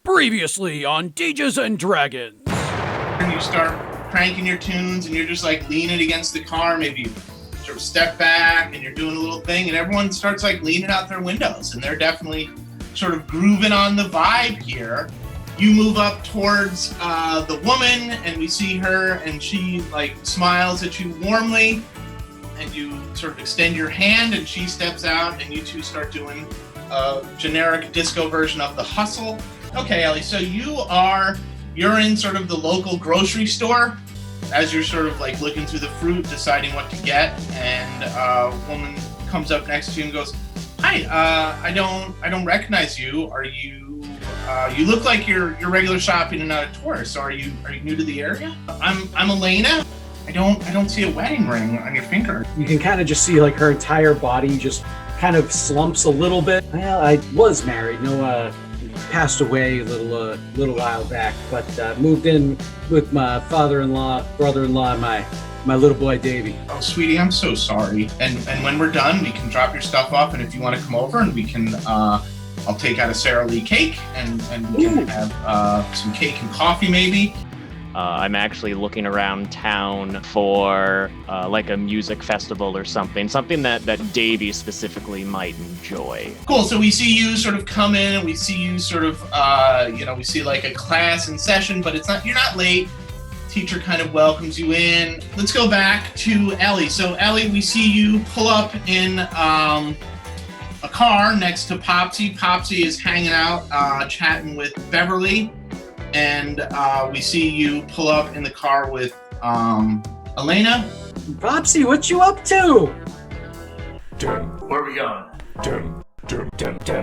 Previously on Dancin and Dragons. And you start cranking your tunes and you're just like leaning against the car. Maybe you sort of step back and you're doing a little thing and everyone starts like leaning out their windows and they're definitely sort of grooving on the vibe here. You move up towards the woman and we see her and she like smiles at you warmly and you sort of extend your hand and she steps out and you two start doing a generic disco version of The Hustle. Okay, Ellie, so you're in sort of the local grocery store as you're sort of like looking through the fruit, deciding what to get, and a woman comes up next to you and goes, "Hi, I don't recognize you. Are you? You look like you're regular shopping and not a tourist. So are you new to the area? I'm Elena. I don't see a wedding ring on your finger." You can kind of just see like her entire body just kind of slumps a little bit. Well, I was married. Passed away a little while back, but moved in with my father-in-law, brother-in-law, and my little boy Davie. Oh, sweetie, I'm so sorry. And when we're done, we can drop your stuff off, and if you want to come over, and we can, I'll take out a Sara Lee cake, and we can have some cake and coffee, maybe. I'm actually looking around town for like a music festival or something that Davie specifically might enjoy. Cool, so we see you sort of come in and we see you sort of, we see like a class in session, but you're not late. Teacher kind of welcomes you in. Let's go back to Ellie. So Ellie, we see you pull up in a car next to Popsi. Popsi is hanging out, chatting with Beverly. And we see you pull up in the car with Elena. Popsi, what you up to? Where are we going?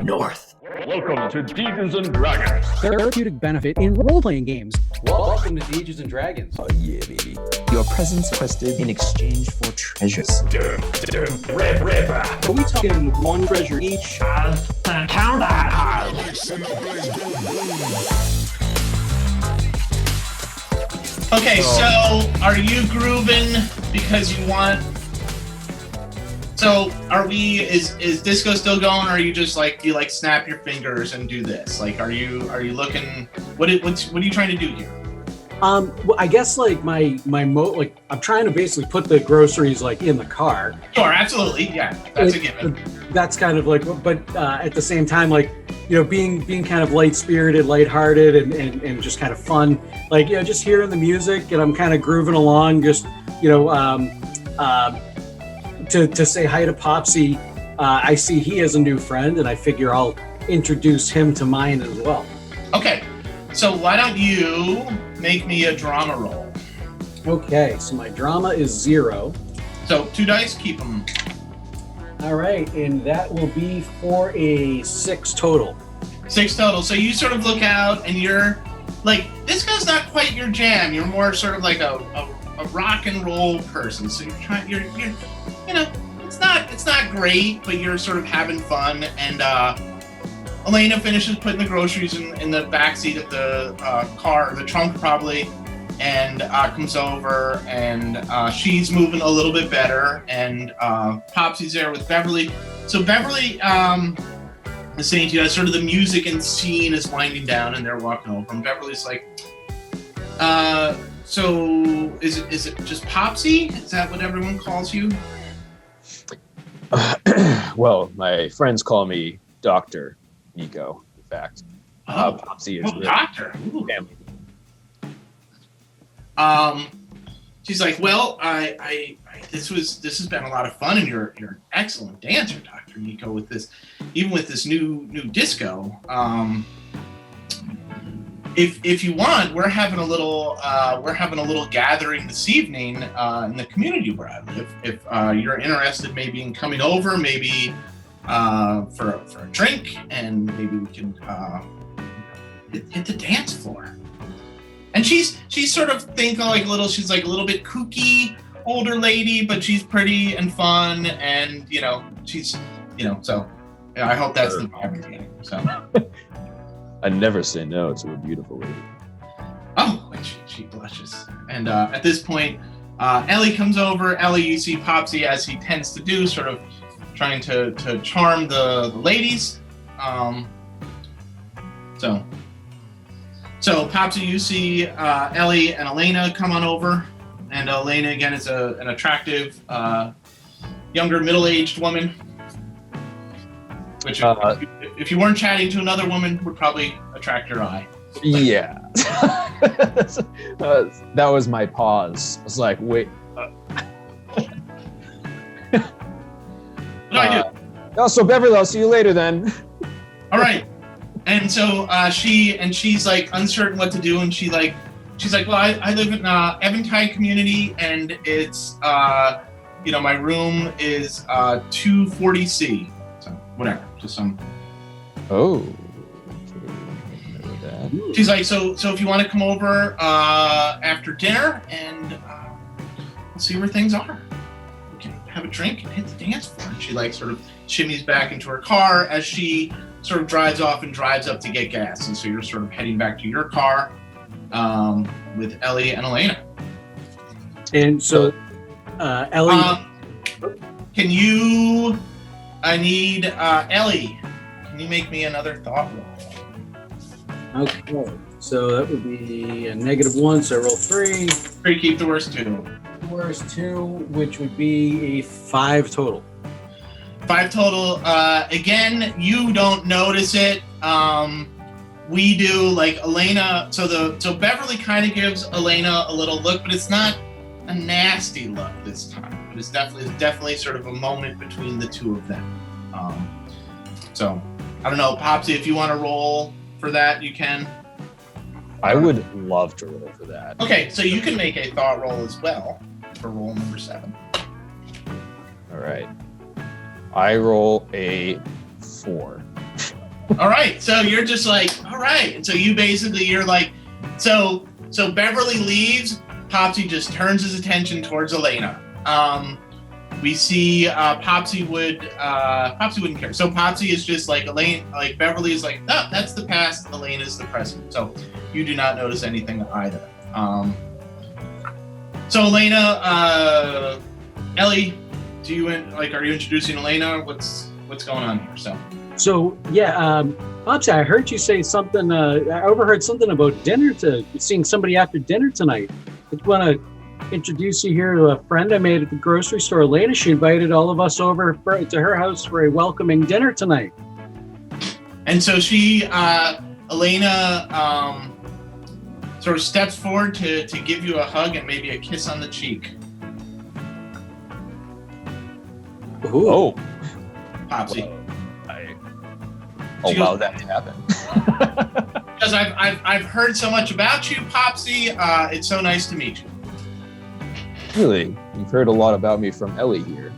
North. Welcome to Dancin and Dragons. Therapeutic benefit in role-playing games. Welcome to Dancin and Dragons. Oh yeah, baby. Your presence requested in exchange for treasures. Are we talking one treasure each? Count that. Okay, so are you grooving because you want? So are we? Is disco still going? Or are you just like, do you like snap your fingers and do this? Like, are you looking? What are you trying to do here? Well, I guess like I'm trying to basically put the groceries like in the car. Sure, absolutely, yeah, that's a given. That's kind of like, but at the same time, like, being kind of light-spirited, lighthearted, and just kind of fun. Like, just hearing the music and I'm kind of grooving along, just to say hi to Popsi. I see he has a new friend, and I figure I'll introduce him to mine as well. Okay, so why don't you make me a drama roll? Okay, so my drama is 0. So 2 dice, keep them. All right, and that will be for a 6 total. 6 total. So you sort of look out and you're like, disco's not quite your jam. You're more sort of like a rock and roll person. So you're it's not great, but you're sort of having fun. And Elena finishes putting the groceries in the backseat of the car, the trunk probably, and comes over and she's moving a little bit better, and Popsi's there with Beverly. So Beverly is saying to you, sort of the music and scene is winding down and they're walking over, and Beverly's like, so is it just Popsi? Is that what everyone calls you? Well, my friends call me Dr. Nico, in fact. Popsi is Doctor. family. She's like, well, I this has been a lot of fun, and you're an excellent dancer, Dr. Nico, with this new disco. If you want, we're having a little gathering this evening in the community where I live. If you're interested, maybe in coming over, maybe for a drink, and maybe we can hit the dance floor. And she's sort of she's like a little bit kooky older lady, but she's pretty and fun, and she's so yeah, I hope that's the vibe you're getting. So I never say no to a beautiful lady. Oh, and she blushes. And at this point, Ellie comes over. Ellie, you see Popsi, as he tends to do, sort of trying to charm the ladies. So So, Popsi, you see Ellie and Elena come on over. And Elena, again, is an attractive, younger, middle-aged woman. Which, if you weren't chatting to another woman, would probably attract your eye. Yeah. That was my pause. I was like, wait. What do I do? Oh, so Beverly, I'll see you later then. All right. And so she's like uncertain what to do, and she's like, well, I live in Eventide community, and it's my room is 240C. So whatever, just some. Oh. She's like, so if you want to come over after dinner, and we'll see where things are. We can have a drink and hit the dance floor. And she like sort of shimmies back into her car as she sort of drives off and drives up to get gas. And so you're sort of heading back to your car with Ellie and Elena. And so, Ellie. I need Ellie. Can you make me another thought roll? Okay. So that would be a -1. So I roll 3. 3, keep the worst 2. Worst 2, which would be a 5 total. 5 total. Again, you don't notice it. We do, like Elena. So Beverly kind of gives Elena a little look, but it's not a nasty look this time. But it's definitely sort of a moment between the two of them. So I don't know, Popsi, if you want to roll for that, you can. I would love to roll for that. Okay, so you can make a thought roll as well for roll number 7. All right. I roll a 4. All right, so you're just like, all right. And so you're like, so Beverly leaves, Popsi just turns his attention towards Elena. We see Popsi wouldn't care. So Popsi is just like Elena, like Beverly is like, oh, that's the past, Elena's the present. So you do not notice anything either. So Elena, Ellie, are you introducing Elena? What's going on here? So yeah, Popsi, I heard you say something. I overheard something about seeing somebody after dinner tonight. I want to introduce you here to a friend I made at the grocery store, Elena. She invited all of us over to her house for a welcoming dinner tonight. And so Elena, sort of steps forward to give you a hug and maybe a kiss on the cheek. Ooh. Oh. Popsi. I'll allow that to happen. Because I've heard so much about you, Popsi. It's so nice to meet you. Really? You've heard a lot about me from Ellie here.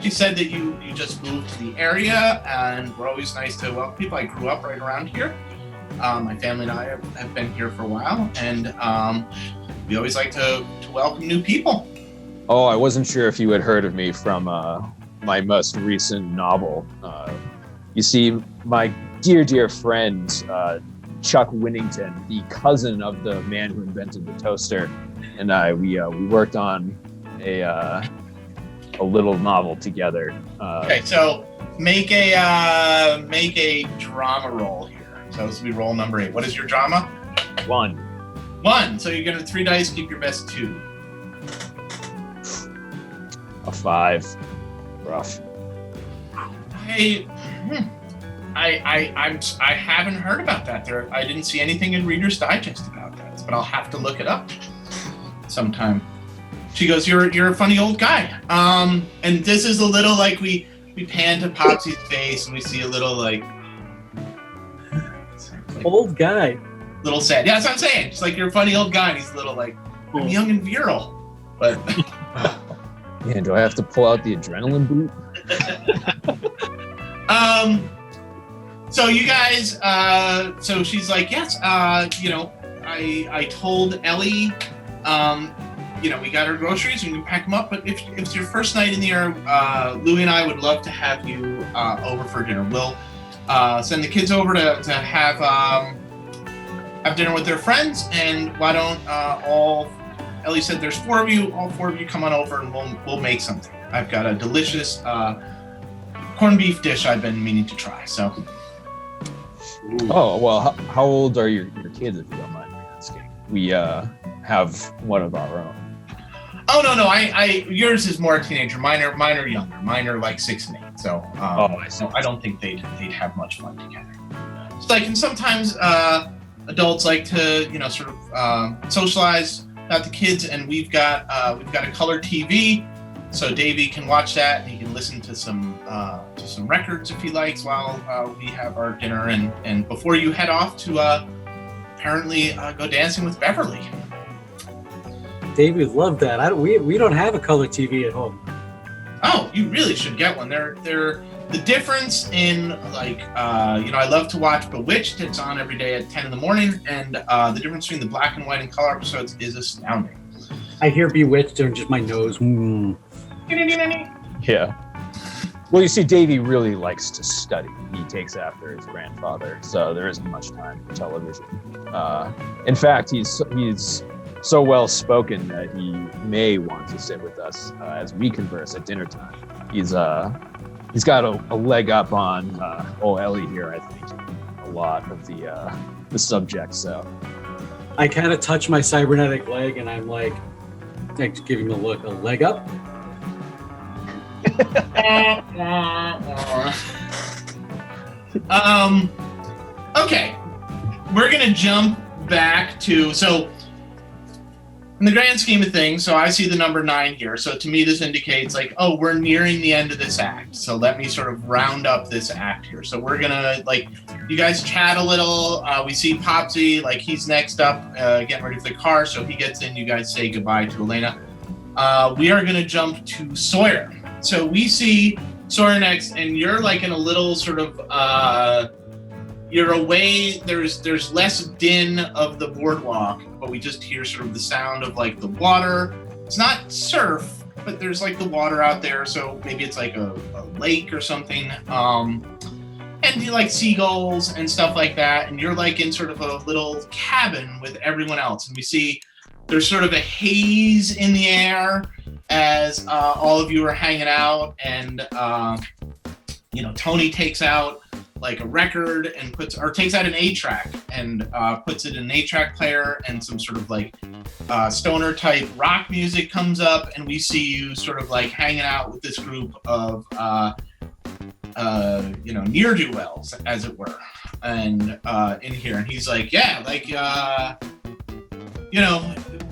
She said that you just moved to the area, and we're always nice to welcome people. I grew up right around here. My family and I have been here for a while, and we always like to welcome new people. Oh, I wasn't sure if you had heard of me from my most recent novel. You see, my dear friend, Chuck Winnington, the cousin of the man who invented the toaster, and we worked on a little novel together. Okay, so make a drama roll here. So this will be roll number 8. What is your drama? 1. So you're gonna 3 dice, keep your best 2. A 5. Rough. I haven't heard about that. I didn't see anything in Reader's Digest about that, but I'll have to look it up sometime. She goes, "You're a funny old guy." And this is a little like we pan to Popsi's face and we see a little like Old guy. Little sad. Yeah, that's what I'm saying. It's like you're a funny old guy and he's a little like, I'm young and virile. But Man, do I have to pull out the adrenaline boot? So you guys, so she's like, yes, I told Ellie, we got her groceries and we can pack them up. But if it's your first night in the air, Louie and I would love to have you over for dinner. We'll send the kids over to have dinner with their friends. And why don't Ellie said there's 4 of you, all 4 of you come on over and we'll make something. I've got a delicious corned beef dish I've been meaning to try. So. Oh, well, how old are your kids, if you don't mind me asking? We have one of our own. Oh no, yours is more teenager. Mine are younger. Mine are like 6 and 8. So I see. I don't think they'd have much fun together. It's like, and sometimes adults like to sort of socialize without the kids, and we've got a color TV, so Davie can watch that and he can listen to some records if he likes while we have our dinner, and before you head off to apparently go dancing with Beverly. Davie would love that. We don't have a color TV at home. Oh, you really should get one. They're the difference in like I love to watch Bewitched. It's on every day at 10 in the morning, and the difference between the black and white and color episodes is astounding. I hear Bewitched and just my nose. Yeah. Well, you see, Davie really likes to study. He takes after his grandfather, so there isn't much time for television. In fact, he's so well spoken that he may want to sit with us as we converse at dinner time. He's got a leg up on old Ellie here, I think, a lot of the subject. So I kind of touch my cybernetic leg, and I'm like, I give him a leg up. Okay, we're gonna jump back to in the grand scheme of things, so I see the number 9 here. So to me, this indicates like, oh, we're nearing the end of this act. So let me sort of round up this act here. So we're gonna you guys chat a little. We see Popsi, he's next up, getting ready for the car. So he gets in. You guys say goodbye to Elena. We are gonna jump to Sawyer. So we see Sawyer next, and you're in a little sort of. You're away, there's less din of the boardwalk, but we just hear sort of the sound of the water. It's not surf, but there's the water out there, so maybe it's a lake or something. And you seagulls and stuff like that, and you're in sort of a little cabin with everyone else. And we see there's sort of a haze in the air as all of you are hanging out, and Tony takes out a record and takes out an 8-track and puts it in an 8-track player, and some sort of stoner type rock music comes up, and we see you sort of hanging out with this group of ne'er-do-wells, as it were, and in here, and he's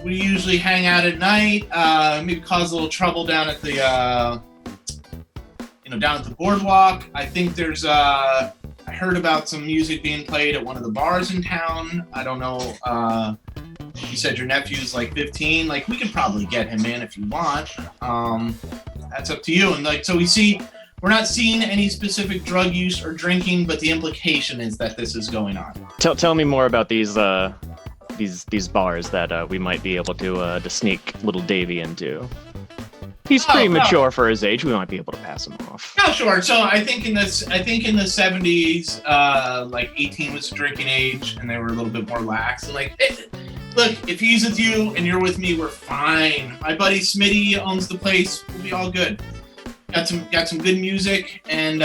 we usually hang out at night, maybe cause a little trouble down at the down at the boardwalk. I think there's I heard about some music being played at one of the bars in town. I don't know. You said your nephew's 15. We could probably get him in if you want. That's up to you. And so we're not seeing any specific drug use or drinking, but the implication is that this is going on. Tell me more about these bars that we might be able to sneak little Davie into. He's pretty mature for his age. We might be able to pass him off. Oh, sure. So I think in the 70s, 18 was the drinking age, and they were a little bit more lax. And look, if he's with you and you're with me, we're fine. My buddy Smitty owns the place. We'll be all good. Got some good music, and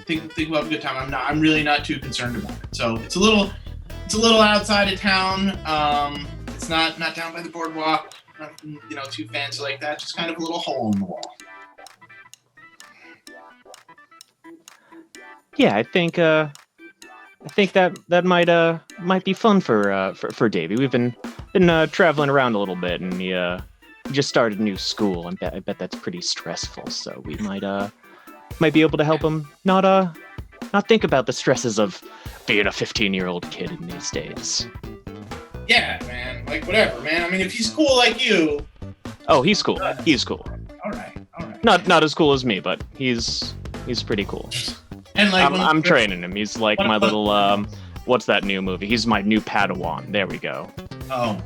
think we'll have a good time. I'm really not too concerned about it. So it's a little outside of town. It's not down by the boardwalk. Nothing, too fancy like that. Just kind of a little hole in the wall. Yeah, I think that might be fun for Davie. We've been traveling around a little bit, and he just started a new school. I bet that's pretty stressful. So we might be able to help him not think about the stresses of being a 15-year-old kid in these days. Yeah, man. Whatever, man. I mean, if he's cool like you. Oh, he's cool. He's cool. All right. Not as cool as me, but he's pretty cool. And I'm training him. He's my little what's that new movie? He's my new Padawan. There we go. Oh.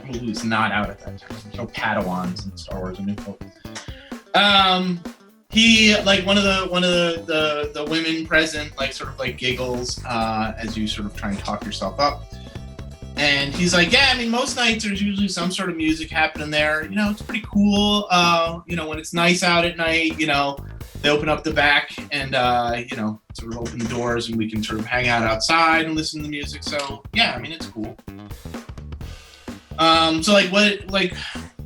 Who's not out at that time. There's no Padawans in Star Wars: A New Hope. He one of the women present giggles as you sort of try and talk yourself up. And he's yeah, I mean, most nights there's usually some sort of music happening there. It's pretty cool. When it's nice out at night, they open up the back and sort of open the doors, and we can sort of hang out outside and listen to the music. So yeah, I mean, it's cool. So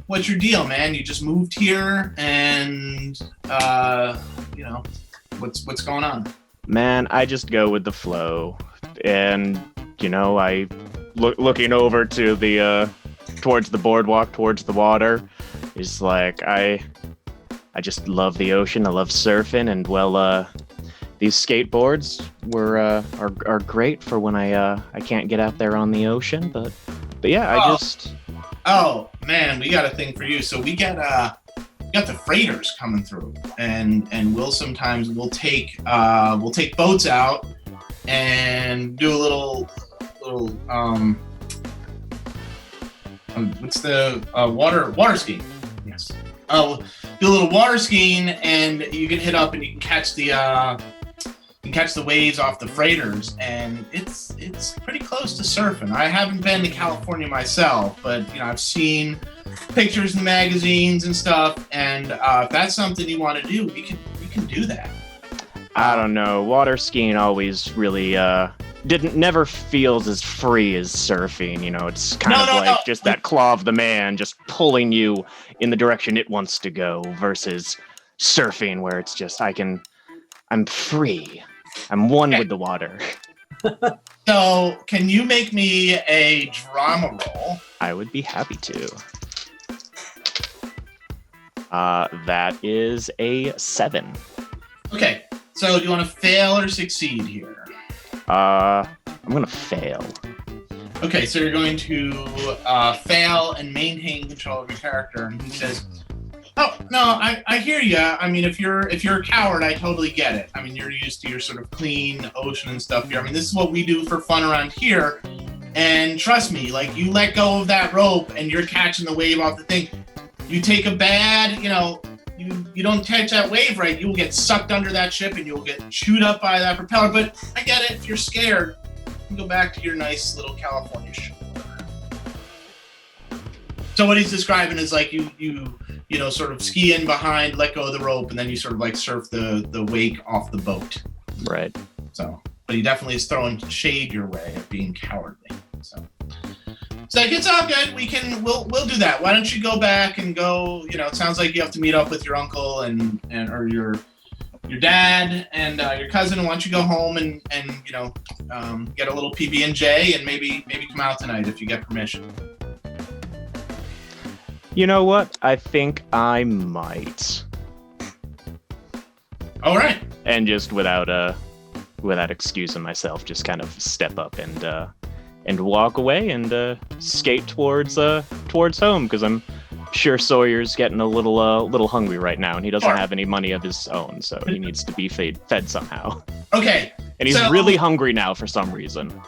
what's your deal, man? You just moved here, and what's going on? Man, I just go with the flow, and I looking over to the towards the boardwalk, towards the water, is like I just love the ocean. I love surfing, and these skateboards are great for when I can't get out there on the ocean. But yeah, Oh man, we got a thing for you. So we got the freighters coming through, and we'll take boats out and do a little what's the water skiing? Yes. Do a little water skiing, and you can hit up and you can catch the waves off the freighters, and it's pretty close to surfing. I haven't been to California myself, but I've seen pictures in the magazines and stuff, and if that's something you want to do, we can do that. I don't know. Water skiing always really never feels as free as surfing. It's kind of just that claw of the man just pulling you in the direction it wants to go, versus surfing where it's just I'm free. I'm one with the water. So, can you make me a drama roll? I would be happy to. That is a 7. Okay, so do you want to fail or succeed here? I'm gonna fail. Okay, so you're going to fail and maintain control of your character. And he says, "Oh no, I hear you. I mean, if you're a coward, I totally get it. I mean, you're used to your sort of clean ocean and stuff here. I mean, this is what we do for fun around here. And trust me, like, you let go of that rope and you're catching the wave off the thing. You take a bad, you don't catch that wave right, you will get sucked under that ship and you'll get chewed up by that propeller. But I get it. If you're scared, you can go back to your nice little California ship." So what he's describing is like you sort of ski in behind, let go of the rope, and then you sort of like surf the wake off the boat. Right. So, but he definitely is throwing shade your way of being cowardly. So like, it's all good. We'll do that. Why don't you go back and go? It sounds like you have to meet up with your uncle and or your dad and your cousin. And why don't you go home and get a little PB&J and maybe come out tonight if you get permission. You know what? I think I might. All right. And just without excusing myself, just kind of step up and walk away and skate towards home, because I'm sure Sawyer's getting a little hungry right now, and he doesn't have any money of his own, so he needs to be fed somehow. Okay. And he's really hungry now for some reason.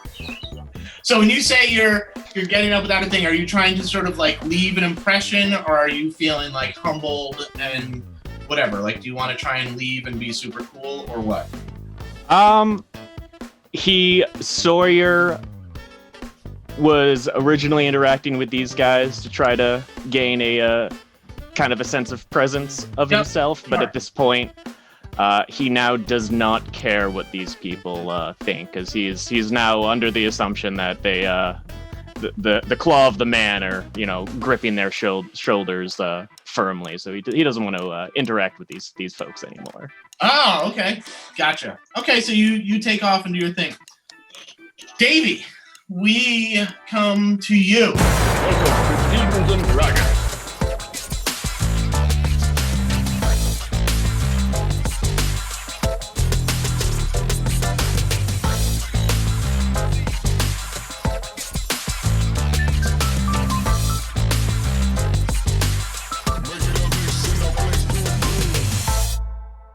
So when you say you're getting up without a thing, are you trying to sort of like leave an impression, or are you feeling like humbled and whatever? Like, do you want to try and leave and be super cool, or what? Sawyer was originally interacting with these guys to try to gain a kind of a sense of presence of himself, but at this point, he now does not care what these people think, because he's now under the assumption that they the claw of the man are gripping their shoulders firmly, so he doesn't want to interact with these folks anymore. Oh, okay, gotcha. Okay, so you take off and do your thing. Davie, we come to you. Welcome to Demons and Dragons.